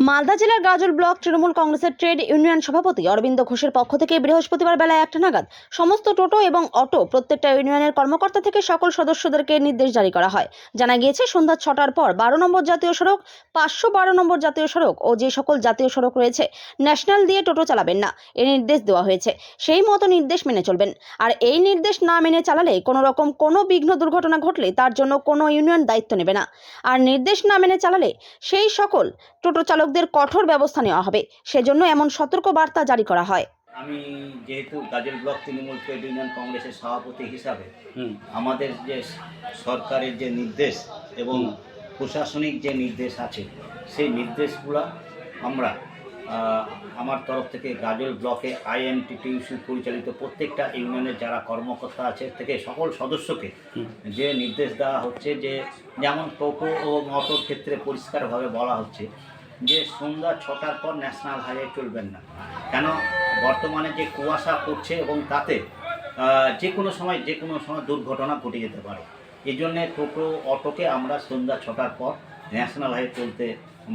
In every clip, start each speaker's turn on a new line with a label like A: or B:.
A: মালদা জেলার গাজল ব্লক তৃণমূল কংগ্রেসের trade union সভাপতি অরবিন্দ ঘোষের পক্ষ থেকে বৃহস্পতিবার বেলা 1টা নাগাদ সমস্ত টোটো এবং অটো প্রত্যেকটা ইউনিয়নের কর্মকর্তা থেকে সকল সদস্যদেরকে নির্দেশ জারি করা হয়। জানা গিয়েছে সন্ধ্যা 6টার পর 12 নম্বর জাতীয় সড়ক, 512 নম্বর জাতীয় সড়ক ও যে সকল জাতীয় সড়ক রয়েছে ন্যাশনাল দিয়ে টোটো চালাবেন না, এই নির্দেশ দেওয়া হয়েছে। সেই মতো নির্দেশ মেনে চলবেন। আর এই নির্দেশ না মেনে চালালে কোনো রকম কোনো বিঘ্ন দুর্ঘটনা ঘটলে তার জন্য কোনো ইউনিয়ন দায়িত্ব নেবে না। আর নির্দেশ না মেনে চালালে সেই সকল টোটো চালকদের কঠোর ব্যবস্থা নেওয়া হবে, সেজন্য এমন সতর্ক বার্তা জারি করা হয়।
B: আমি যেহেতু গাজল ব্লক তৃণমূল ট্রেড ইউনিয়ন কংগ্রেসের সভাপতি হিসাবে আমাদের যে সরকারের যে নির্দেশ এবং প্রশাসনিক যে নির্দেশ আছে সেই নির্দেশগুলো আমরা আমার তরফ থেকে গাজল ব্লকে আইএনটিটিউসি পরিচালিত প্রত্যেকটা ইউনিয়নের যারা কর্মকর্তা আছে থেকে সকল সদস্যকে যে নির্দেশ দেওয়া হচ্ছে যে যেমন টোটো ও অটোর ক্ষেত্রে পরিষ্কারভাবে বলা হচ্ছে যে সন্ধ্যা 6টার পর ন্যাশনাল হাইওয়ে চলবেন না। কেন বর্তমানে যে কুয়াশা পড়ছে এবং তাতে যে কোনো সময় দুর্ঘটনা ঘটে যেতে পারে। এই জন্যে টোটো অটোকে আমরা সন্ধ্যা 6টার পর ন্যাশনাল হাইওয়ে চলতে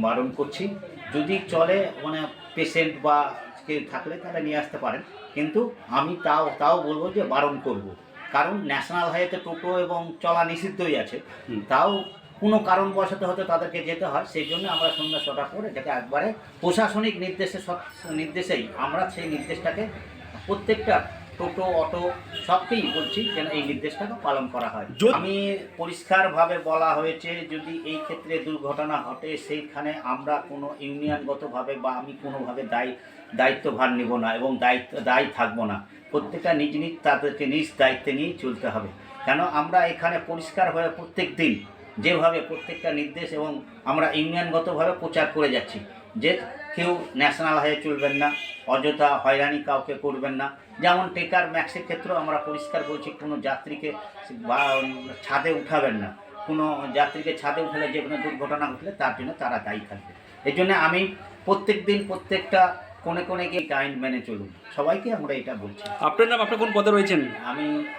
B: বারণ করছি। যদি চলে মানে পেশেন্ট বা কেউ থাকলে তাহলে নিয়ে আসতে পারেন, কিন্তু আমি তাও বলবো যে বারণ করব। কারণ ন্যাশনাল হাইওয়েতে টোটো এবং চলা নিষিদ্ধই আছে, তাও কোনো বশত হয়তো তাদেরকে যেতে হয়। সেই জন্য আমরা সন্ধ্যা 6টার পরে এটাকে একবারে প্রশাসনিক নির্দেশেই আমরা সেই নির্দেশটাকে প্রত্যেকটা টোটো অটো সবকেই বলছি যেন এই নির্দেশটাকে পালন করা হয়। আমি পরিষ্কারভাবে বলা হয়েছে যদি এই ক্ষেত্রে দুর্ঘটনা ঘটে সেইখানে আমরা কোনো ইউনিয়নগতভাবে বা আমি কোনোভাবে দায়িত্বভার নেব না এবং দায়ী থাকবো না। প্রত্যেকটা নিজ তাদেরকে নিজ দায়িত্বে নিয়েই চলতে হবে। কেন আমরা এখানে পরিষ্কারভাবে প্রত্যেক দিন যেভাবে প্রত্যেকটা নির্দেশ এবং আমরা ইউনিয়নগতভাবে প্রচার করে যাচ্ছি যে কেউ ন্যাশনাল হাইওয়ে চলবেন না, অযথা হয়রানি কাউকে করবেন না। যেমন টেকার ম্যাক্সের ক্ষেত্রেও আমরা পরিষ্কার বলছি কোনো যাত্রীকে বা ছাদে উঠাবেন না। কোনো যাত্রীকে ছাদে উঠালে যে কোনো দুর্ঘটনা ঘটলে তার জন্য তারা দায়ী থাকবে। এই জন্য আমি প্রত্যেক দিন প্রত্যেকটা কোণে গিয়ে আইন মেনে চলুন, সবাইকে আমরা এটা বলছি।
C: আপনার নাম, আপনি কোন পদে রয়েছেন?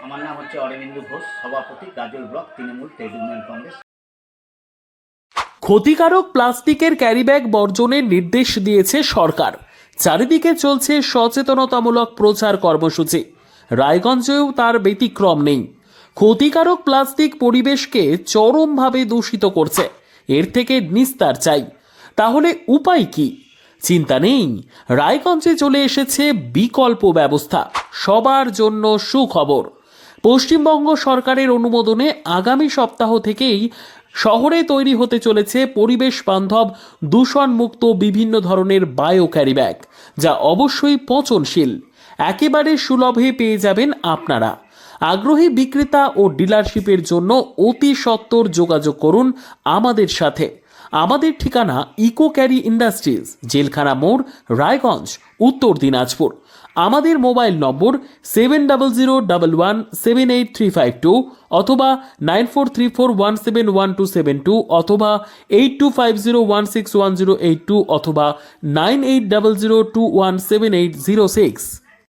B: আমার নাম হচ্ছে অরবিন্দ ঘোষ, সভাপতি Gazole block Trinamool trade union congress.
D: ক্ষতিকারক প্লাস্টিকের ক্যারিব্যাগ বর্জনের নির্দেশ দিয়েছে সরকার। চারিদিকে চলছে সচেতনতামূলক প্রচার কর্মসূচি। রায়গঞ্জেও তার ব্যতিক্রম নেই। ক্ষতিকারক প্লাস্টিক পরিবেশকে চরমভাবে দূষিত করছে। এর থেকে নিস্তার চাই। তাহলে উপায় কি? চিন্তা নেই, রায়গঞ্জে চলে এসেছে বিকল্প ব্যবস্থা। সবার জন্য সুখবর। পশ্চিমবঙ্গ সরকারের অনুমোদনে আগামী সপ্তাহ থেকেই শহরে তৈরি হতে চলেছে পরিবেশ বান্ধব দূষণমুক্ত বিভিন্ন ধরনের বায়ো ক্যারিব্যাগ, যা অবশ্যই পচনশীল। একেবারে সুলভে পেয়ে যাবেন আপনারা। আগ্রহী বিক্রেতা ও ডিলারশিপের জন্য অতি সত্বর যোগাযোগ করুন আমাদের সাথে। আমাদের ঠিকানা ইকো ক্যারি ইন্ডাস্ট্রিজ, জেলখানা মোড়, রায়গঞ্জ, উত্তর দিনাজপুর। আমাদের মোবাইল নম্বর 7001178352 অথবা 9434171272 অথবা 8250161082 অথবা 9800217806।